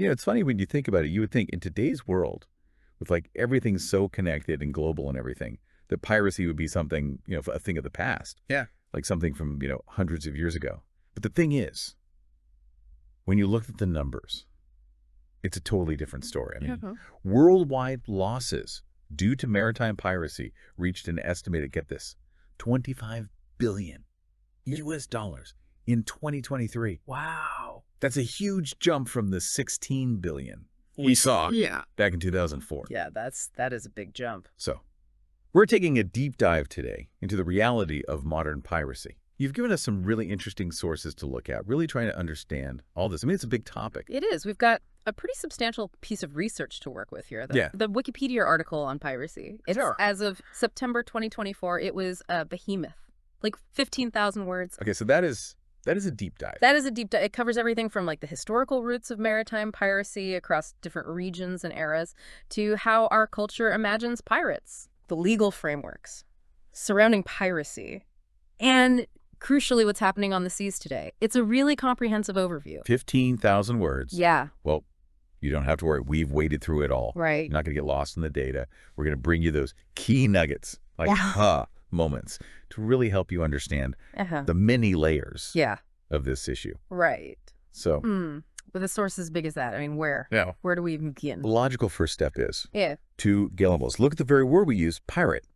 It's funny when you think about it. You would think in today's world, with like everything so connected and global and everything, that piracy would be something, a thing of the past. Yeah. Like something from, hundreds of years ago. But the thing is, when you look at the numbers, it's a totally different story. I mean, worldwide losses due to maritime piracy reached an estimated, get this, 25 billion US dollars in 2023. Wow. That's a huge jump from the 16 billion We saw. back in 2004. Yeah, that is a big jump. So, we're taking a deep dive today into the reality of modern piracy. You've given us some really interesting sources to look at, really trying to understand all this. I mean, it's a big topic. It is. We've got a pretty substantial piece of research to work with here. The Wikipedia article on piracy. As of September 2024, it was a behemoth, like 15,000 words. Okay, so that is a deep dive. That is a deep dive. It covers everything from like the historical roots of maritime piracy across different regions and eras to how our culture imagines pirates, the legal frameworks surrounding piracy, and crucially what's happening on the seas today. It's a really comprehensive overview. 15,000 words. Yeah. Well, you don't have to worry. We've waded through it all. Right. You're not going to get lost in the data. We're going to bring you those key nuggets, like moments, to really help you understand the many layers of this issue. Right. So, with a source as big as that, I mean, where? Yeah. Where do we even begin? The logical first step is to get levels. Look at the very word we use, pirate.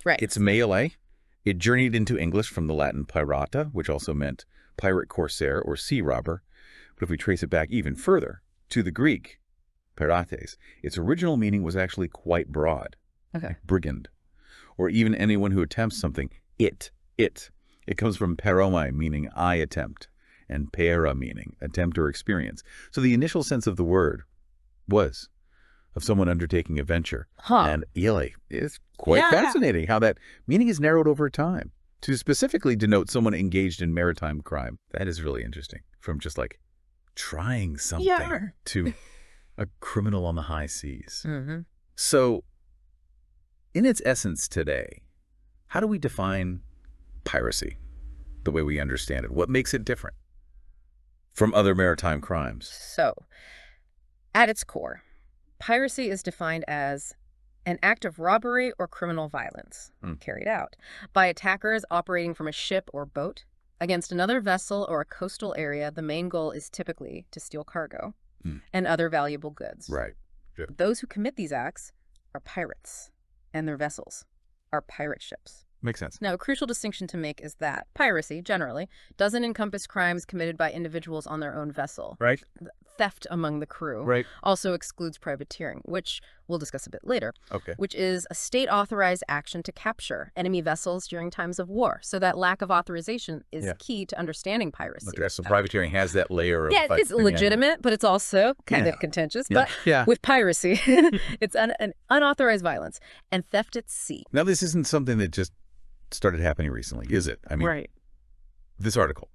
Right. It's Malay. It journeyed into English from the Latin pirata, which also meant pirate, corsair, or sea robber. But if we trace it back even further to the Greek, pirates, its original meaning was actually quite broad. Okay. Brigand. Or even anyone who attempts something. It. It comes from peromai, meaning I attempt, and pera, meaning attempt or experience. So the initial sense of the word was of someone undertaking a venture. And it's quite fascinating how that meaning is narrowed over time to specifically denote someone engaged in maritime crime. That is really interesting. From just like trying something to a criminal on the high seas. So in its essence today, how do we define piracy the way we understand it? What makes it different from other maritime crimes? So, at its core, piracy is defined as an act of robbery or criminal violence carried out by attackers operating from a ship or boat against another vessel or a coastal area. The main goal is typically to steal cargo and other valuable goods. Right. Those who commit these acts are pirates, and their vessels are pirate ships. Makes sense. Now, a crucial distinction to make is that piracy, generally, doesn't encompass crimes committed by individuals on their own vessel. Right. Theft among the crew also excludes privateering, which we'll discuss a bit later, which is a state-authorized action to capture enemy vessels during times of war. So that lack of authorization is key to understanding piracy. Okay, so privateering has that layer of... Yeah, it's legitimate, but it's also kind of contentious. But with piracy, it's an unauthorized violence and theft at sea. Now, this isn't something that just started happening recently, is it? I mean, this article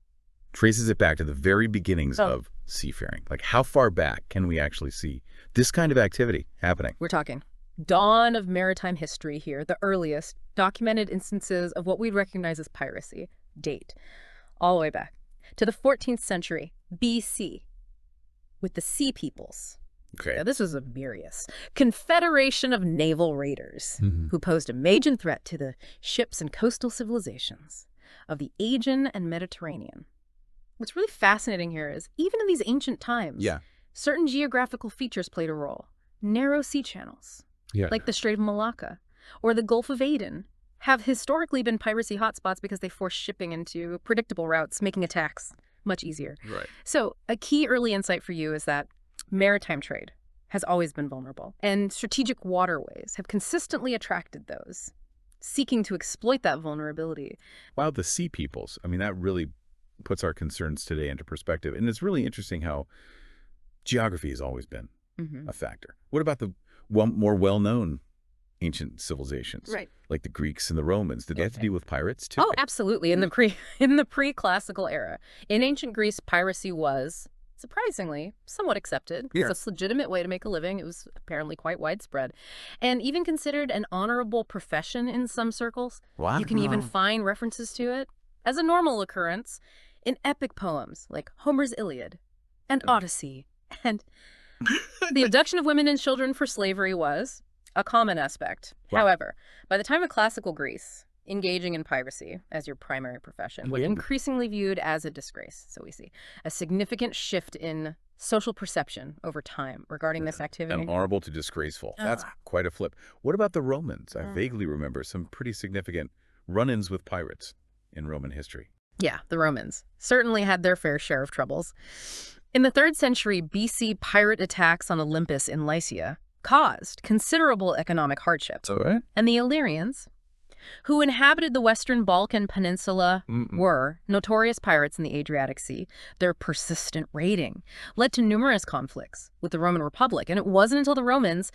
traces it back to the very beginnings of seafaring. Like, how far back can we actually see this kind of activity happening? We're talking dawn of maritime history here, the earliest documented instances of what we'd recognize as piracy date all the way back to the 14th century BC with the Sea Peoples. Okay. Now, this was a various confederation of naval raiders who posed a major threat to the ships and coastal civilizations of the Aegean and Mediterranean. What's really fascinating here is, even in these ancient times, certain geographical features played a role. Narrow sea channels, like the Strait of Malacca or the Gulf of Aden, have historically been piracy hotspots because they force shipping into predictable routes, making attacks much easier. Right. So a key early insight for you is that maritime trade has always been vulnerable, and strategic waterways have consistently attracted those seeking to exploit that vulnerability. Wow, the Sea Peoples. I mean, that really puts our concerns today into perspective. And it's really interesting how geography has always been a factor. What about the more well-known ancient civilizations, like the Greeks and the Romans? Did they have to deal with pirates too? Oh, absolutely. In the pre-classical era, in ancient Greece, piracy was surprisingly somewhat accepted. It's a legitimate way to make a living. It was apparently quite widespread and even considered an honorable profession in some circles. Wow. You can even find references to it as a normal occurrence in epic poems like Homer's Iliad and Odyssey and The abduction of women and children for slavery was a common aspect. Wow. However, by the time of classical Greece, engaging in piracy as your primary profession was increasingly viewed as a disgrace. So we see a significant shift in social perception over time regarding this activity. And honorable to disgraceful. That's quite a flip. What about the Romans? I vaguely remember some pretty significant run-ins with pirates in Roman history. Yeah, the Romans certainly had their fair share of troubles. In the 3rd century BC, pirate attacks on Olympus in Lycia caused considerable economic hardships. Right. And the Illyrians, who inhabited the western Balkan peninsula, were notorious pirates in the Adriatic Sea. Their persistent raiding led to numerous conflicts with the Roman Republic, and it wasn't until the Romans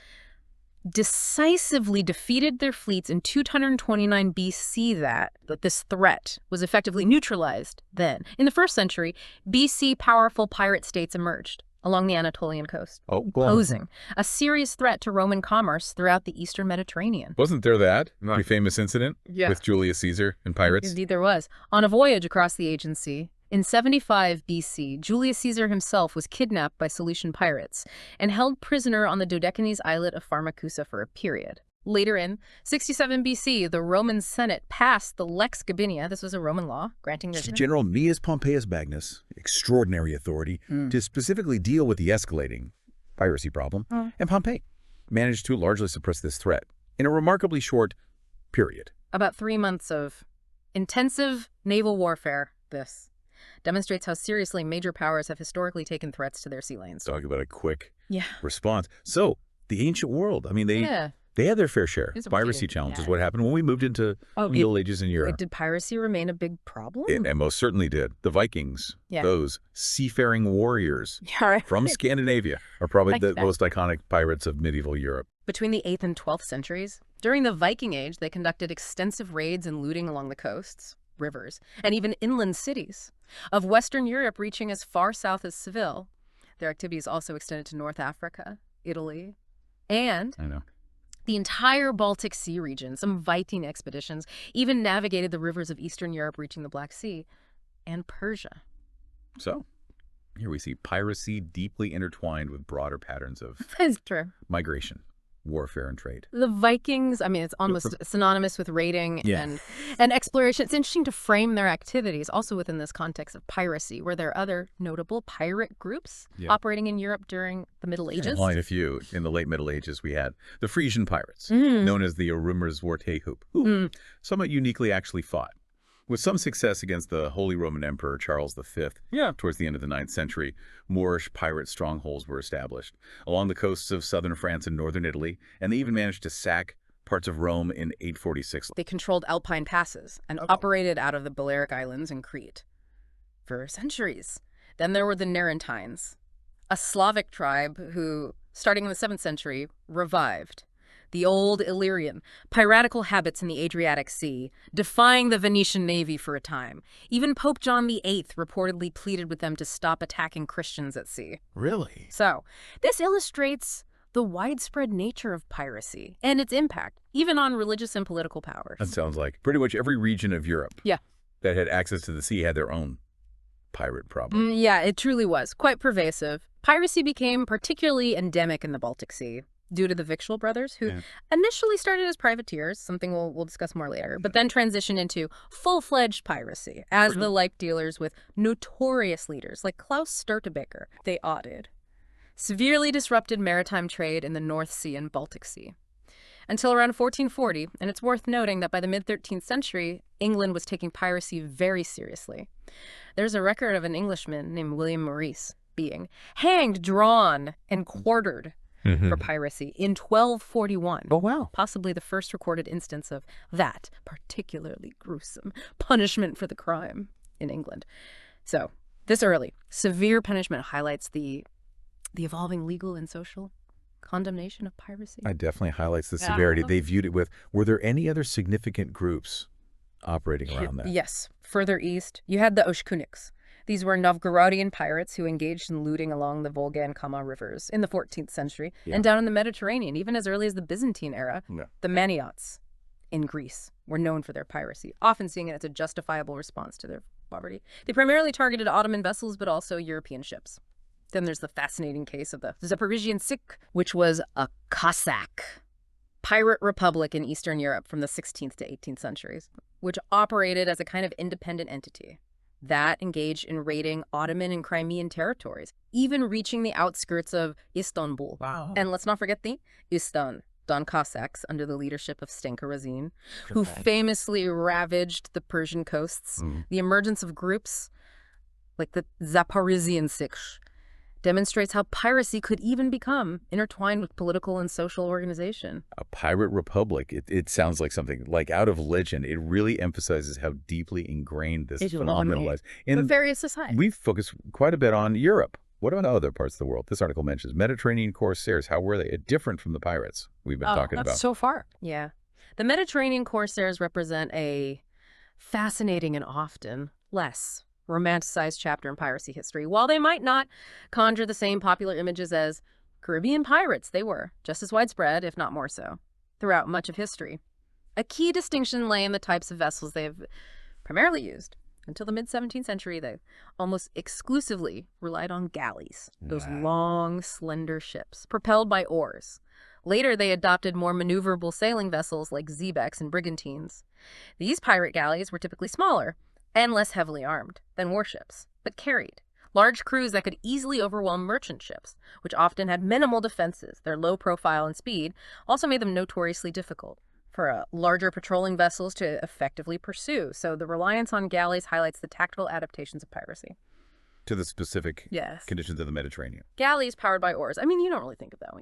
decisively defeated their fleets in 229 BC that this threat was effectively neutralized then. In the 1st century, BC powerful pirate states emerged along the Anatolian coast, posing a serious threat to Roman commerce throughout the eastern Mediterranean. Wasn't there that pretty famous incident with Julius Caesar and pirates? Indeed there was. On a voyage across the Aegean Sea, in 75 BC, Julius Caesar himself was kidnapped by Seleucian pirates and held prisoner on the Dodecanese islet of Pharmacusa for a period. Later in 67 BC, the Roman Senate passed the Lex Gabinia. This was a Roman law granting their General Gnaeus Pompeius Magnus, extraordinary authority, to specifically deal with the escalating piracy problem, and Pompey managed to largely suppress this threat in a remarkably short period. About 3 months of intensive naval warfare, this demonstrates how seriously major powers have historically taken threats to their sea lanes. Talk about a quick response. So, the ancient world, I mean, they had their fair share. Piracy challenges. What happened when we moved into Middle Ages in Europe? Did piracy remain a big problem? It most certainly did. The Vikings, those seafaring warriors from Scandinavia, are probably the most iconic pirates of medieval Europe. Between the 8th and 12th centuries, during the Viking Age, they conducted extensive raids and looting along the coasts, rivers, and even inland cities of Western Europe, reaching as far south as Seville. Their activities also extended to North Africa, Italy, and the entire Baltic Sea region. Some Viking expeditions even navigated the rivers of Eastern Europe, reaching the Black Sea, and Persia. So, here we see piracy deeply intertwined with broader patterns of migration, warfare, and trade. The Vikings, I mean, it's almost synonymous with raiding and exploration. It's interesting to frame their activities also within this context of piracy. Were there other notable pirate groups operating in Europe during the Middle Ages? Quite a few. In the late Middle Ages, we had the Frisian pirates, known as the Arumers-Vortehup, who somewhat uniquely actually fought with some success against the Holy Roman Emperor Charles V. Towards the end of the 9th century, Moorish pirate strongholds were established along the coasts of southern France and northern Italy, and they even managed to sack parts of Rome in 846. They controlled Alpine passes and operated out of the Balearic Islands and Crete for centuries. Then there were the Narentines, a Slavic tribe who, starting in the 7th century, revived the old Illyrian piratical habits in the Adriatic Sea, defying the Venetian navy for a time. Even Pope John VIII reportedly pleaded with them to stop attacking Christians at sea. Really? So, this illustrates the widespread nature of piracy and its impact, even on religious and political powers. That sounds like pretty much every region of Europe that had access to the sea had their own pirate problem. Yeah, it truly was. Quite pervasive. Piracy became particularly endemic in the Baltic Sea due to the Victual brothers, who initially started as privateers, something we'll discuss more later, but then transitioned into full-fledged piracy as the life dealers with notorious leaders like Klaus Störtebeker. They severely disrupted maritime trade in the North Sea and Baltic Sea until around 1440, and it's worth noting that by the mid-13th century, England was taking piracy very seriously. There's a record of an Englishman named William Maurice being hanged, drawn, and quartered for piracy in 1241. Oh, wow. Possibly the first recorded instance of that particularly gruesome punishment for the crime in England. So, this early, severe punishment highlights the evolving legal and social condemnation of piracy. It definitely highlights the severity. They viewed it with, were there any other significant groups operating around that? Yes. Further east, you had the Oshkuniks. These were Novgorodian pirates who engaged in looting along the Volga and Kama rivers in the 14th century and down in the Mediterranean, even as early as the Byzantine era. The Maniots in Greece were known for their piracy, often seeing it as a justifiable response to their poverty. They primarily targeted Ottoman vessels, but also European ships. Then there's the fascinating case of the Zaporizhian Sich, which was a Cossack pirate republic in Eastern Europe from the 16th to 18th centuries, which operated as a kind of independent entity that engaged in raiding Ottoman and Crimean territories, even reaching the outskirts of Istanbul. Wow. And let's not forget the Istan Don Cossacks under the leadership of Stenka Razin, who famously ravaged the Persian coasts. The emergence of groups like the Zaporizhian Sich demonstrates how piracy could even become intertwined with political and social organization. A pirate republic. It sounds like something like out of legend. It really emphasizes how deeply ingrained this phenomenon was. In various societies. We've focused quite a bit on Europe. What about other parts of the world? This article mentions Mediterranean corsairs. How were they different from the pirates we've been talking about? So far. Yeah. The Mediterranean corsairs represent a fascinating and often less romanticized chapter in piracy history. While they might not conjure the same popular images as Caribbean pirates, they were just as widespread, if not more so, throughout much of history. A key distinction lay in the types of vessels they have primarily used. Until the mid-17th century, they almost exclusively relied on galleys, those long, slender ships, propelled by oars. Later, they adopted more maneuverable sailing vessels like xebecs and brigantines. These pirate galleys were typically smaller and less heavily armed than warships, but carried large crews that could easily overwhelm merchant ships, which often had minimal defenses. Their low profile and speed also made them notoriously difficult for larger patrolling vessels to effectively pursue. So the reliance on galleys highlights the tactical adaptations of piracy to the specific conditions of the Mediterranean. Galleys powered by oars. I mean, you don't really think of that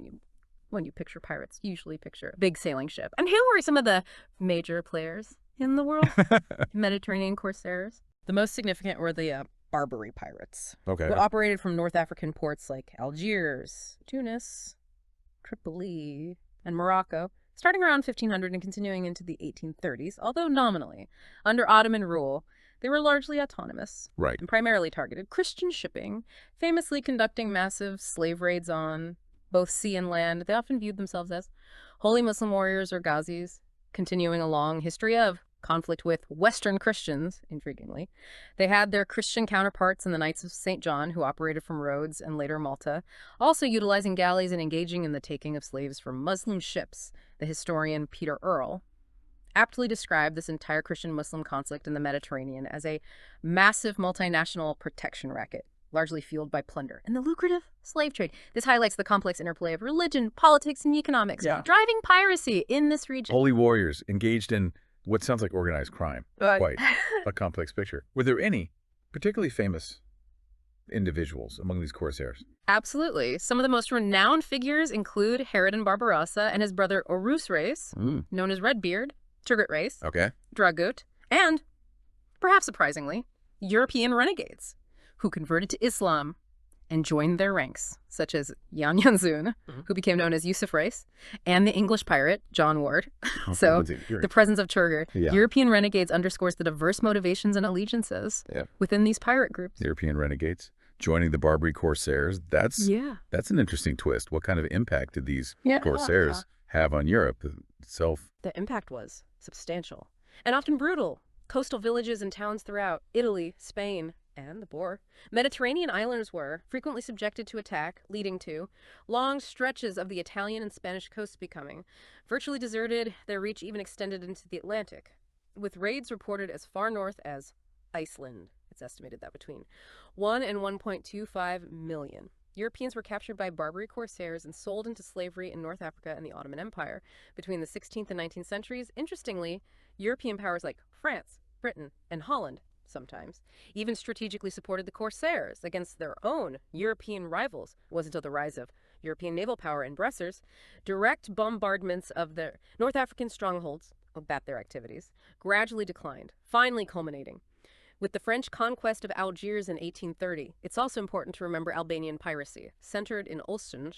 when you picture pirates. You usually picture a big sailing ship. And who were some of the major players in the world? Mediterranean corsairs. The most significant were the Barbary pirates, who operated from North African ports like Algiers, Tunis, Tripoli, and Morocco, starting around 1500 and continuing into the 1830s, although nominally. Under Ottoman rule, they were largely autonomous and primarily targeted Christian shipping, famously conducting massive slave raids on both sea and land. They often viewed themselves as holy Muslim warriors or ghazis, continuing a long history of conflict with Western Christians, intriguingly. They had their Christian counterparts in the Knights of St. John, who operated from Rhodes and later Malta, also utilizing galleys and engaging in the taking of slaves from Muslim ships. The historian Peter Earle aptly described this entire Christian-Muslim conflict in the Mediterranean as a massive multinational protection racket, largely fueled by plunder and the lucrative slave trade. This highlights the complex interplay of religion, politics, and economics, driving piracy in this region. Holy warriors engaged in what sounds like organized crime. Quite a complex picture. Were there any particularly famous individuals among these corsairs? Absolutely. Some of the most renowned figures include Harridan Barbarossa and his brother Orus Reis, known as Redbeard, Turgut Reis, Dragut, and, perhaps surprisingly, European renegades who converted to Islam and joined their ranks, such as Jan Janzoon, who became known as Yusuf Reis, and the English pirate, John Ward. So the presence of Turgut, European renegades underscores the diverse motivations and allegiances within these pirate groups. European renegades joining the Barbary corsairs. That's an interesting twist. What kind of impact did these corsairs have on Europe itself? The impact was substantial and often brutal. Coastal villages and towns throughout Italy, Spain, and the Boer Mediterranean islands were frequently subjected to attack, leading to long stretches of the Italian and Spanish coasts becoming virtually deserted. Their reach even extended into the Atlantic, with raids reported as far north as Iceland. It's estimated that between 1 and 1.25 million Europeans were captured by Barbary corsairs and sold into slavery in North Africa and the Ottoman Empire between the 16th and 19th centuries. Interestingly, European powers like France, Britain, and Holland sometimes even strategically supported the corsairs against their own European rivals. It wasn't until the rise of European naval power and Bressers, direct bombardments of the North African strongholds about their activities gradually declined, finally culminating with the French conquest of Algiers in 1830. It's also important to remember Albanian piracy, centered in Ostend,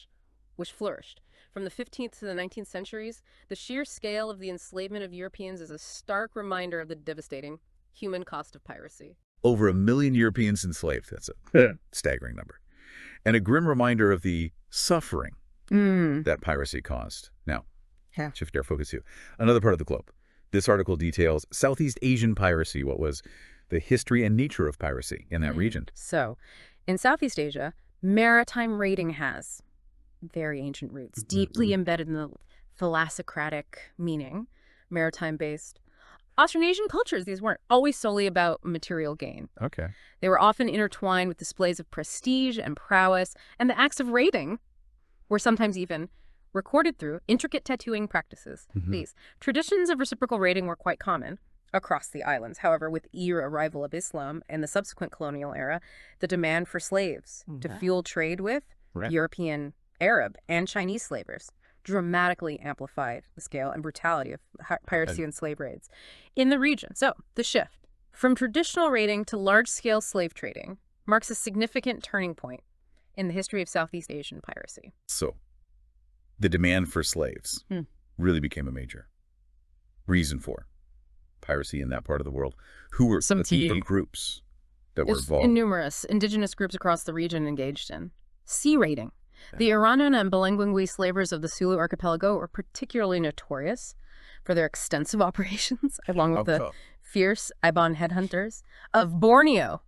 which flourished. From the 15th to the 19th centuries, the sheer scale of the enslavement of Europeans is a stark reminder of the devastating human cost of piracy. Over 1 million Europeans enslaved. That's a staggering number. And a grim reminder of the suffering that piracy caused. Now, shift our focus to another part of the globe. This article details Southeast Asian piracy. What was the history and nature of piracy in that region? So, in Southeast Asia, Maritime raiding has very ancient roots, deeply embedded in the thalassocratic meaning, maritime-based. Austronesian cultures, these weren't always solely about material gain. Okay. They were often intertwined with displays of prestige and prowess, and the acts of raiding were sometimes even recorded through intricate tattooing practices. These traditions of reciprocal raiding were quite common across the islands. However, with the arrival of Islam and the subsequent colonial era, the demand for slaves to fuel trade with European, Arab, and Chinese slavers dramatically amplified the scale and brutality of piracy and slave raids in the region. So, the shift from traditional raiding to large-scale slave trading marks a significant turning point in the history of Southeast Asian piracy. So, the demand for slaves really became a major reason for piracy in that part of the world. Who were Some the groups that were involved? Numerous indigenous groups across the region engaged in sea raiding. The Iranian and Balangwingwi slavers of the Sulu archipelago were particularly notorious for their extensive operations, along with the fierce Ibon headhunters of Borneo,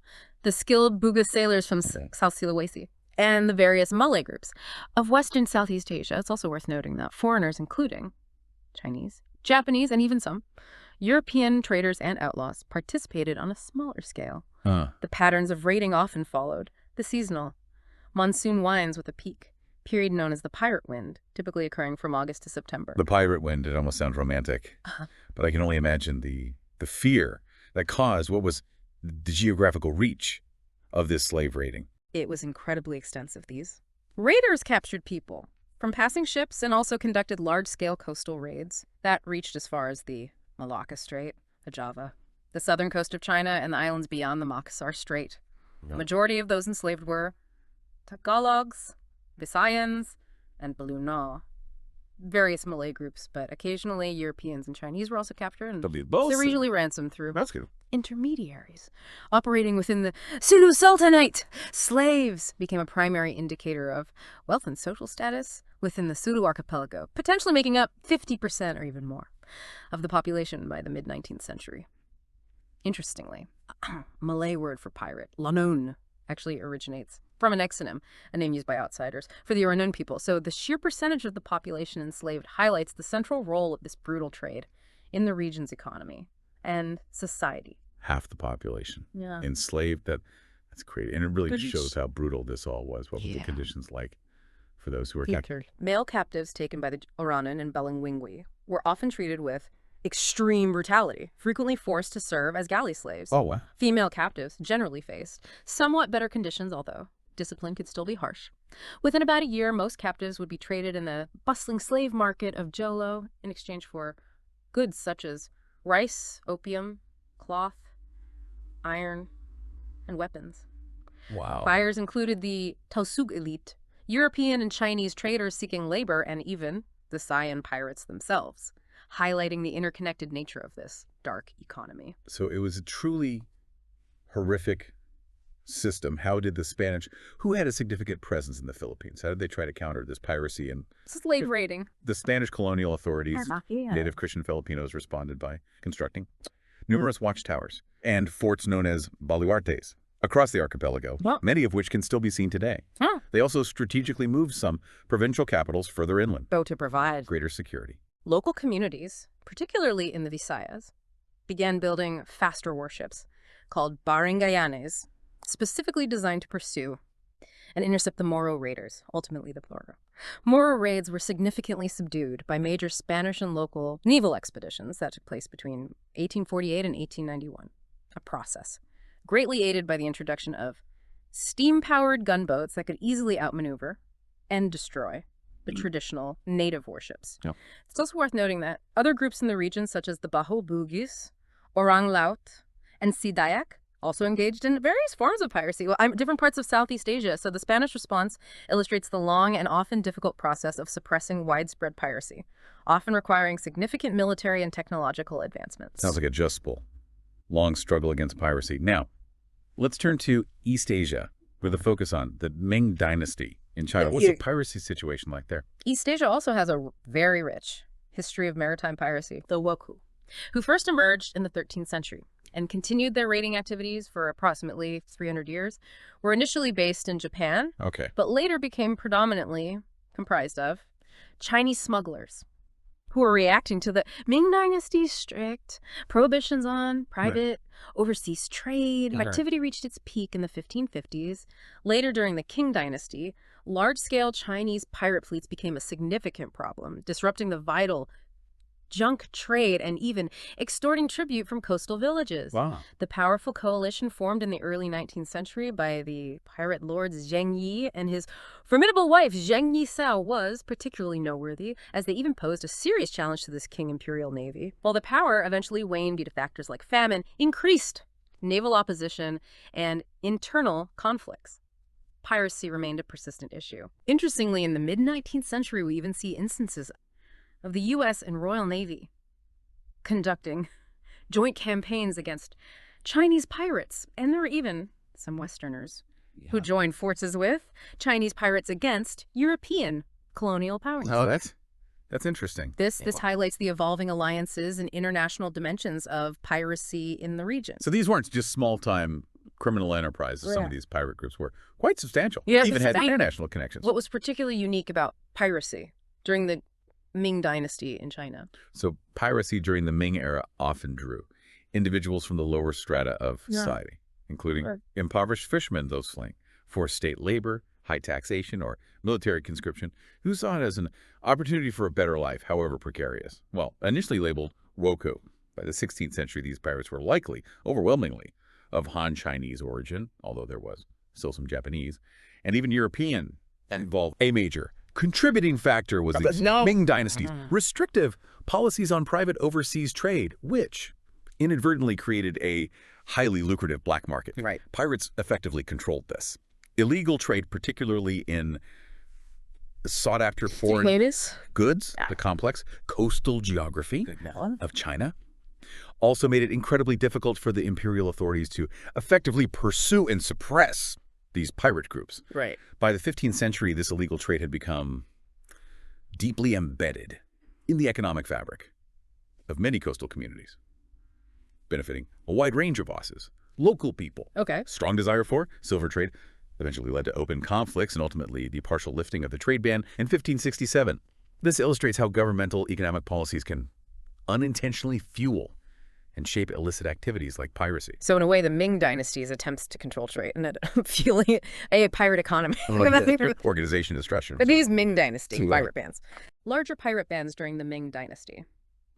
the skilled Buga sailors from South Sulawesi, and the various Malay groups of West and Southeast Asia. It's also worth noting that foreigners, including Chinese, Japanese, and even some European traders and outlaws, participated on a smaller scale. The patterns of raiding often followed the seasonal monsoon winds with a peak period known as the pirate wind, typically occurring from August to September. The pirate wind, it almost sounds romantic, but I can only imagine the fear that caused what was the geographical reach of this slave raiding. It was incredibly extensive, these. Raiders captured people from passing ships and also conducted large-scale coastal raids that reached as far as the Malacca Strait, the Java, the southern coast of China, and the islands beyond the Makassar Strait. The majority of those enslaved were Tagalogs, Visayans, and Balunao. Various Malay groups, but occasionally Europeans and Chinese were also captured, and they're usually ransomed through intermediaries operating within the Sulu Sultanate. Slaves became a primary indicator of wealth and social status within the Sulu archipelago, potentially making up 50% or even more of the population by the mid-19th century. Interestingly, Malay word for pirate, lanon, actually originates from an exonym, a name used by outsiders, for the Oranon people. So the sheer percentage of the population enslaved highlights the central role of this brutal trade in the region's economy and society. Half the population enslaved. That's crazy. And it really shows how brutal this all was. What were the conditions like for those who were captured? Male captives taken by the Oranon and Balangwingwi were often treated with extreme brutality, frequently forced to serve as galley slaves. Oh, wow. Female captives generally faced somewhat better conditions, although discipline could still be harsh. Within about a year, most captives would be traded in the bustling slave market of Jolo in exchange for goods such as rice, opium, cloth, iron, and weapons. Wow. Buyers included the Tausug elite, European and Chinese traders seeking labor, and even the Siam pirates themselves, highlighting the interconnected nature of this dark economy. So it was a truly horrific system. How did the Spanish, who had a significant presence in the Philippines, how did they try to counter this piracy and slave raiding? The Spanish colonial authorities, native Christian Filipinos, responded by constructing numerous watchtowers and forts known as baluartes across the archipelago, many of which can still be seen today. They also strategically moved some provincial capitals further inland, to provide greater security. Local communities, particularly in the Visayas, began building faster warships called barangayanes, specifically designed to pursue and intercept the Moro raiders, ultimately the plural. Moro raids were significantly subdued by major Spanish and local naval expeditions that took place between 1848 and 1891, a process greatly aided by the introduction of steam-powered gunboats that could easily outmaneuver and destroy the traditional native warships. It's also worth noting that other groups in the region, such as the Baho Bugis, Orang Laut, and Sidayak, also engaged in various forms of piracy, different parts of Southeast Asia. So the Spanish response illustrates the long and often difficult process of suppressing widespread piracy, often requiring significant military and technological advancements. Sounds like a Just Bowl. Long struggle against piracy. Now, let's turn to East Asia with a focus on the Ming Dynasty in China. What's the piracy situation like there? East Asia also has a very rich history of maritime piracy. The Wokou, who first emerged in the 13th century, and continued their raiding activities for approximately 300 years, were initially based in Japan, Okay. but later became predominantly comprised of Chinese smugglers who were reacting to the Ming Dynasty's strict prohibitions on private overseas trade. Right. Activity reached its peak in the 1550s. Later, during the Qing Dynasty, large-scale Chinese pirate fleets became a significant problem, disrupting the vital junk trade and even extorting tribute from coastal villages. Wow. The powerful coalition formed in the early 19th century by the pirate lords Zheng Yi and his formidable wife Zheng Yisao was particularly noteworthy, as they even posed a serious challenge to this Qing imperial navy. While the power eventually waned due to factors like famine, increased naval opposition, and internal conflicts, piracy remained a persistent issue. Interestingly, in the mid-19th century, we even see instances of the U.S. and Royal Navy conducting joint campaigns against Chinese pirates. And there were even some Westerners who joined forces with Chinese pirates against European colonial powers. Oh, that's interesting. This highlights the evolving alliances and international dimensions of piracy in the region. So these weren't just small-time criminal enterprises. Some of these pirate groups were quite substantial. Yes, Even had international connections. What was particularly unique about piracy during the Ming Dynasty in China? So piracy during the Ming era often drew individuals from the lower strata of society, including impoverished fishermen, those fleeing forced state labor, high taxation, or military conscription, who saw it as an opportunity for a better life, however precarious. Well, initially labeled Wokou, by the 16th century, these pirates were likely, overwhelmingly, of Han Chinese origin, although there was still some Japanese, and even European involved. A major contributing factor was the Ming Dynasty's restrictive policies on private overseas trade, which inadvertently created a highly lucrative black market. Right. Pirates effectively controlled this. Illegal trade, particularly in sought-after foreign goods, the complex coastal geography of China, also made it incredibly difficult for the imperial authorities to effectively pursue and suppress these pirate groups. Right. By the 15th century, this illegal trade had become deeply embedded in the economic fabric of many coastal communities, benefiting a wide range of bosses, local people. Okay. Strong desire for silver trade eventually led to open conflicts and ultimately the partial lifting of the trade ban in 1567. This illustrates how governmental economic policies can unintentionally fuel and shape illicit activities like piracy. So in a way, the Ming Dynasty's attempts to control trade and fueling a pirate economy. Organization destruction. But these Ming Dynasty pirate bands. Larger pirate bands during the Ming Dynasty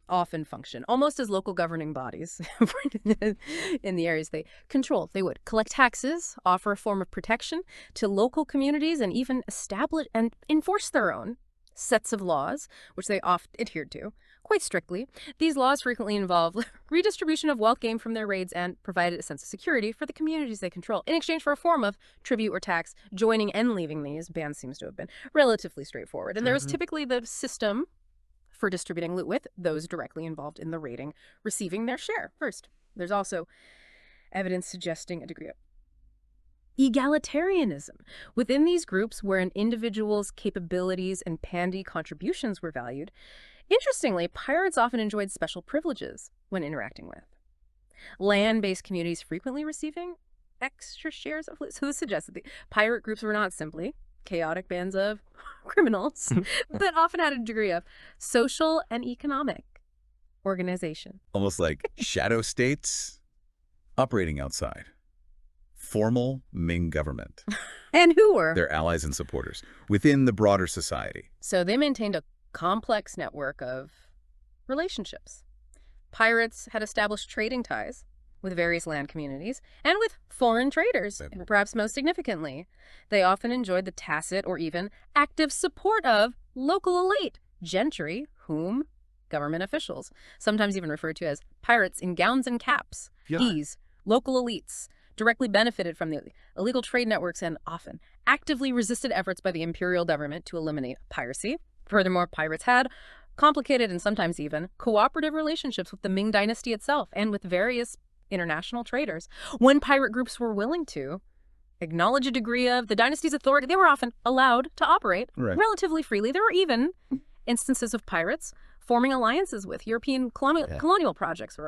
often function almost as local governing bodies in the areas they control. They would collect taxes, offer a form of protection to local communities, and even establish and enforce their own sets of laws, which they often adhered to quite strictly. These laws frequently involve redistribution of wealth gained from their raids and provided a sense of security for the communities they control. In exchange for a form of tribute or tax, joining and leaving these bands seems to have been relatively straightforward. And there was typically the system for distributing loot, with those directly involved in the raiding receiving their share first. There's also evidence suggesting a degree of egalitarianism within these groups, where an individual's capabilities and pandy contributions were valued. Interestingly, pirates often enjoyed special privileges when interacting with land-based communities, frequently receiving extra shares of loot. So this suggests that the pirate groups were not simply chaotic bands of criminals, but often had a degree of social and economic organization. Almost like shadow states operating outside formal Ming government. And who were their allies and supporters within the broader society. So they maintained a complex network of relationships. Pirates had established trading ties with various land communities and with foreign traders. And perhaps most significantly, they often enjoyed the tacit or even active support of local elite, gentry, whom government officials sometimes even referred to as pirates in gowns and caps. These local elites directly benefited from the illegal trade networks and often actively resisted efforts by the imperial government to eliminate piracy. Furthermore, pirates had complicated and sometimes even cooperative relationships with the Ming Dynasty itself and with various international traders. When pirate groups were willing to acknowledge a degree of the dynasty's authority, they were often allowed to operate relatively freely. There were even instances of pirates forming alliances with European colonial projects.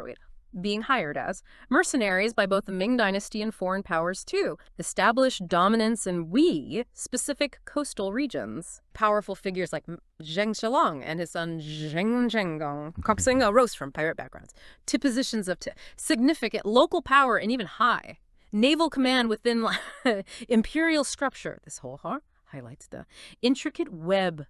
being hired as mercenaries by both the Ming Dynasty and foreign powers to establish dominance in specific coastal regions. Powerful figures like Zheng Shalong and his son Zheng Zhenggong coaxing a roast from pirate backgrounds to positions of significant local power and even high naval command within imperial structure. This whole highlights the intricate web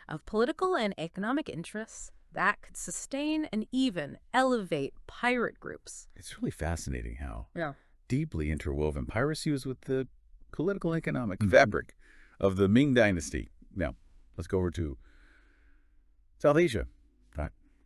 of political and economic interests that could sustain and even elevate pirate groups. It's really fascinating how Yeah. deeply interwoven piracy was with the political and economic fabric of the Ming Dynasty. Now, let's go over to South Asia.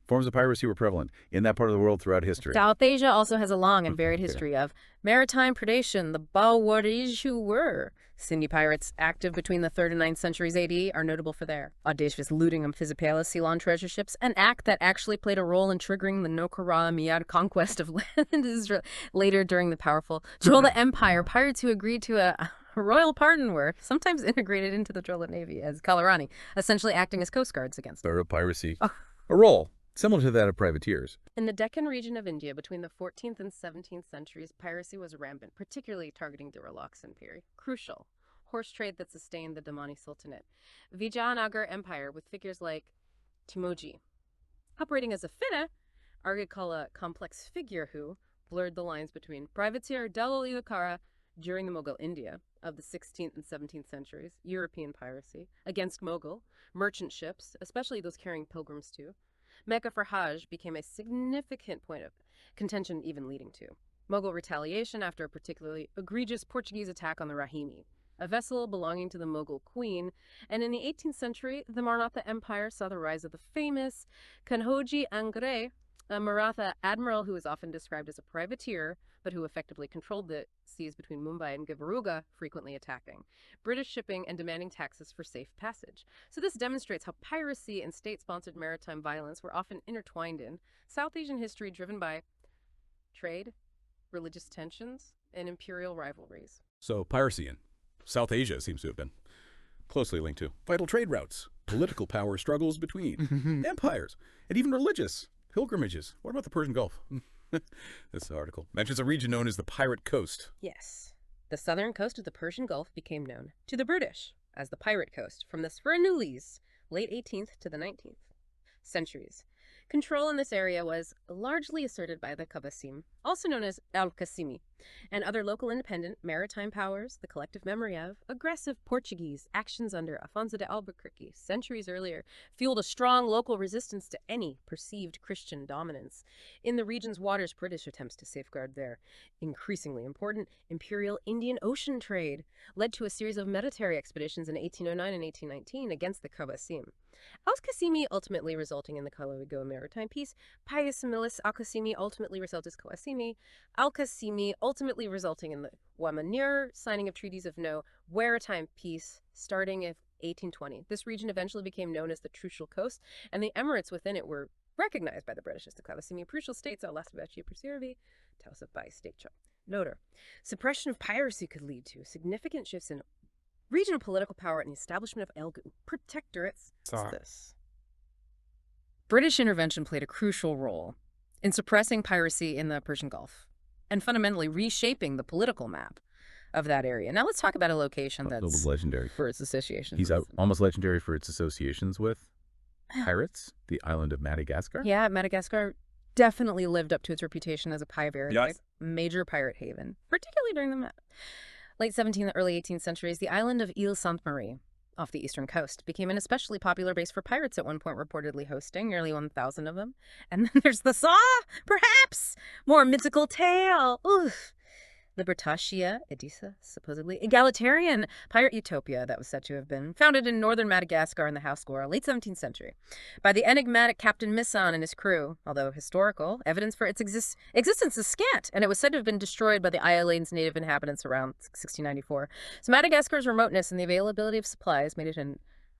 Forms of piracy were prevalent in that part of the world throughout history. South Asia also has a long and varied history of maritime predation. The Bawarij, who were Sindhi pirates active between the 3rd and 9th centuries AD, are notable for their audacious looting of Physipalis Ceylon treasure ships, an act that actually played a role in triggering the Nokara Miyad conquest of land later during the powerful Chola Empire. Pirates who agreed to a royal pardon were sometimes integrated into the Chola Navy as Kalarani, essentially acting as coast guards against Piracy, a role similar to that of privateers. In the Deccan region of India, between the 14th and 17th centuries, piracy was rampant, particularly targeting the Relaxan period. Crucial. Horse trade that sustained the Damani Sultanate. Vijayanagar Empire, with figures like Timoji. Operating as a finna, Argakala complex figure who blurred the lines between privateer Dalal Ilakara during the Mughal India of the 16th and 17th centuries, European piracy, against Mughal, merchant ships, especially those carrying pilgrims too. Mecca for Hajj became a significant point of contention, even leading to Mughal retaliation after a particularly egregious Portuguese attack on the Rahimi, a vessel belonging to the Mughal queen. And in the 18th century, the Maratha Empire saw the rise of the famous Kanhoji Angre, a Maratha admiral who is often described as a privateer, but who effectively controlled the seas between Mumbai and Gavaruga, frequently attacking British shipping and demanding taxes for safe passage. So this demonstrates how piracy and state-sponsored maritime violence were often intertwined in South Asian history, driven by trade, religious tensions, and imperial rivalries. So piracy in South Asia seems to have been closely linked to vital trade routes, political power struggles between empires, and even religious pilgrimages. What about the Persian Gulf? This article mentions a region known as the Pirate Coast. Yes. The southern coast of the Persian Gulf became known to the British as the Pirate Coast from the Sferanulis, late 18th to the 19th centuries. Control in this area was largely asserted by the Qabasim, also known as Al-Qasimi, and other local independent maritime powers, the collective memory of aggressive Portuguese actions under Afonso de Albuquerque centuries earlier fueled a strong local resistance to any perceived Christian dominance in the region's waters. British attempts to safeguard their increasingly important imperial Indian Ocean trade led to a series of military expeditions in 1809 and 1819 against the Qabasim. Al-Qasimi ultimately resulting in the Kalawigo Maritime Peace, Pius Milis Al-Qasimi ultimately resulted as Qasimi, Al-Qasimi ultimately resulting in the Wamanir signing of treaties of no maritime peace starting in 1820. This region eventually became known as the Trucial Coast, and the emirates within it were recognized by the British as the Qasimi Crucial States, Al-Lasbachi Preservi, Taus of Bai State. Noter. Suppression of piracy could lead to significant shifts in regional political power and the establishment of Elgin protectorates. This. British intervention played a crucial role in suppressing piracy in the Persian Gulf and fundamentally reshaping the political map of that area. Now let's talk about a location that's legendary for its associations. He's almost legendary for its associations with pirates, the island of Madagascar. Yeah, Madagascar definitely lived up to its reputation as a major pirate haven, particularly during the late 17th, early 18th centuries. The island of Ile Sainte-Marie off the eastern coast became an especially popular base for pirates at one point, reportedly hosting nearly 1,000 of them. And then there's the perhaps more mythical tale. Oof. Libertatia Edessa, supposedly egalitarian pirate utopia that was said to have been founded in northern Madagascar in the Hauskora, late 17th century, by the enigmatic Captain Misson and his crew, although historical evidence for its existence is scant, and it was said to have been destroyed by the island's native inhabitants around 1694. So Madagascar's remoteness and the availability of supplies made it an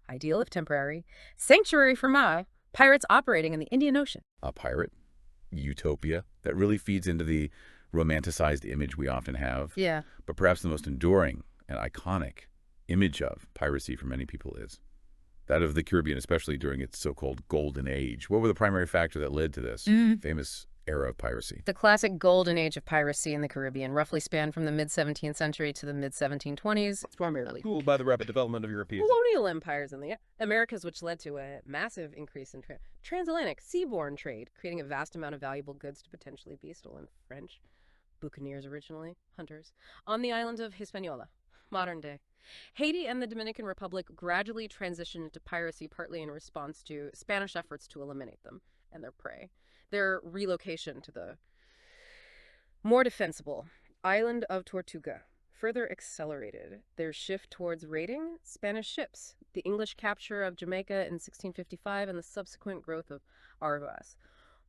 ideal, if temporary, sanctuary for pirates operating in the Indian Ocean. A pirate utopia that really feeds into the romanticized image we often have. Yeah. But perhaps the most enduring and iconic image of piracy for many people is that of the Caribbean, especially during its so-called golden age. What were the primary factors that led to this famous era of piracy? The classic golden age of piracy in the Caribbean roughly spanned from the mid-17th century to the mid-1720s, primarily Fueled by the rapid development of European. colonial empires in the Americas, which led to a massive increase in transatlantic seaborne trade, creating a vast amount of valuable goods to potentially be stolen. French buccaneers, originally hunters, on the island of Hispaniola, modern day. Haiti and the Dominican Republic gradually transitioned into piracy, partly in response to Spanish efforts to eliminate them and their prey. Their relocation to the more defensible island of Tortuga further accelerated their shift towards raiding Spanish ships, the English capture of Jamaica in 1655, and the subsequent growth of Argos.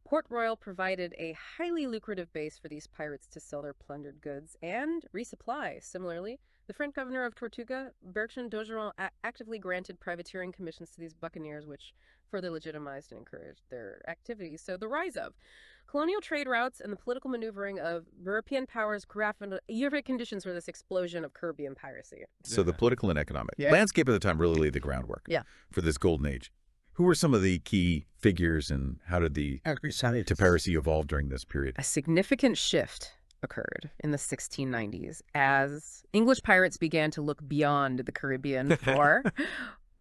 Port Royal provided a highly lucrative base for these pirates to sell their plundered goods and resupply. Similarly, the French governor of Tortuga, Bertrand d'Ogeron, actively granted privateering commissions to these buccaneers, which further legitimized and encouraged their activities. So the rise of colonial trade routes and the political maneuvering of European powers created conditions for this explosion of Caribbean piracy. So the political and economic landscape at the time really laid the groundwork for this golden age. Who were some of the key figures, and how did the piracy evolve during this period? A significant shift occurred in the 1690s as English pirates began to look beyond the Caribbean for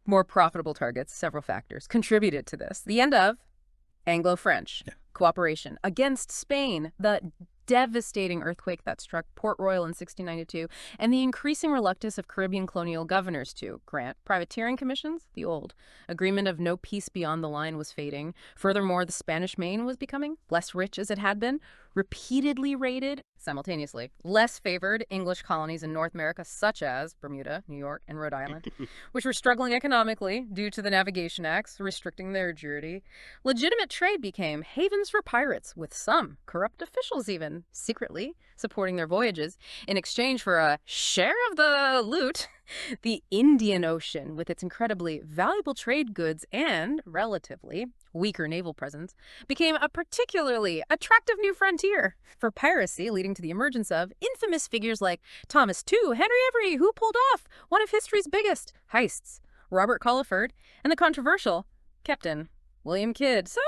more profitable targets. Several factors contributed to this. The end of Anglo-French cooperation against Spain, the devastating earthquake that struck Port Royal in 1692, and the increasing reluctance of Caribbean colonial governors to grant privateering commissions. The old agreement of no peace beyond the line was fading. Furthermore, the Spanish Main was becoming less rich as it had been, repeatedly raided simultaneously less favored English colonies in North America, such as Bermuda, New York, and Rhode Island, which were struggling economically due to the Navigation Acts restricting their jurisdiction. Legitimate trade became havens for pirates, with some corrupt officials even secretly supporting their voyages in exchange for a share of the loot. The Indian Ocean, with its incredibly valuable trade goods and relatively weaker naval presence, became a particularly attractive new frontier for piracy, leading to the emergence of infamous figures like Thomas II, Henry Every, who pulled off one of history's biggest heists, Robert Culliford, and the controversial Captain William Kidd. So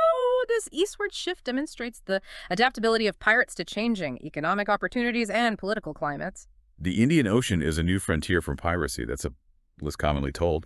this eastward shift demonstrates the adaptability of pirates to changing economic opportunities and political climates. The Indian Ocean is a new frontier for piracy. That's less commonly told.